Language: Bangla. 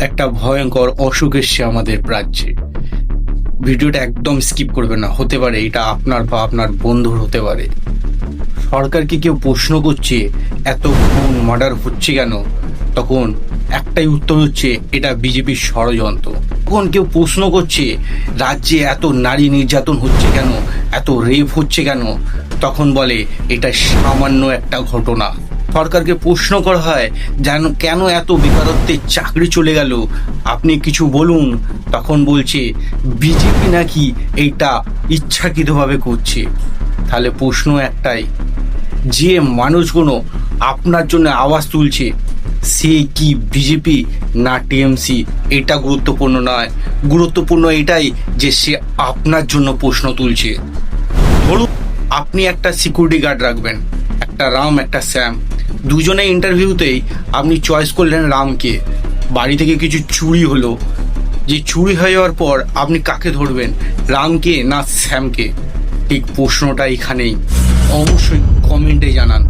একটা ভয়ঙ্কর অসুখ এসছে আমাদের রাজ্যে। ভিডিওটা একদম স্কিপ করবেন না, হতে পারে এটা আপনার বা আপনার বন্ধুর হতে পারে। সরকারকে কেউ প্রশ্ন করছে এত খুন মার্ডার হচ্ছে কেন, তখন একটাই উত্তর হচ্ছে এটা বিজেপির ষড়যন্ত্র। তখন কেউ প্রশ্ন করছে রাজ্যে এত নারী নির্যাতন হচ্ছে কেন, এত রেপ হচ্ছে কেন, তখন বলে এটা সামান্য একটা ঘটনা। সরকারকে প্রশ্ন করা হয় যেন কেন এত বেকারত্বের চাকরি চলে গেল, আপনি কিছু বলুন, তখন বলছে বিজেপি নাকি এইটা ইচ্ছাকৃতভাবে করছে। তাহলে প্রশ্ন একটাই, যে মানুষগুলো আপনার জন্য আওয়াজ তুলছে সে কি বিজেপি না টিএমসি, এটা গুরুত্বপূর্ণ নয়। গুরুত্বপূর্ণ এটাই যে সে আপনার জন্য প্রশ্ন তুলছে। ধরুন আপনি একটা সিকিউরিটি গার্ড রাখবেন, একটা রাম একটা শ্যাম। দুজনে ইন্টারভিউতেই আপনি চয়েস করলেন রামকে। বাড়ি থেকে কিছু চুরি হলো, যে চুরি হয়ে যাওয়ার পর আপনি কাকে ধরবেন, রামকে না শ্যামকে? ঠিক প্রশ্নটা এখানেই। অবশ্যই কমেন্টে জানান।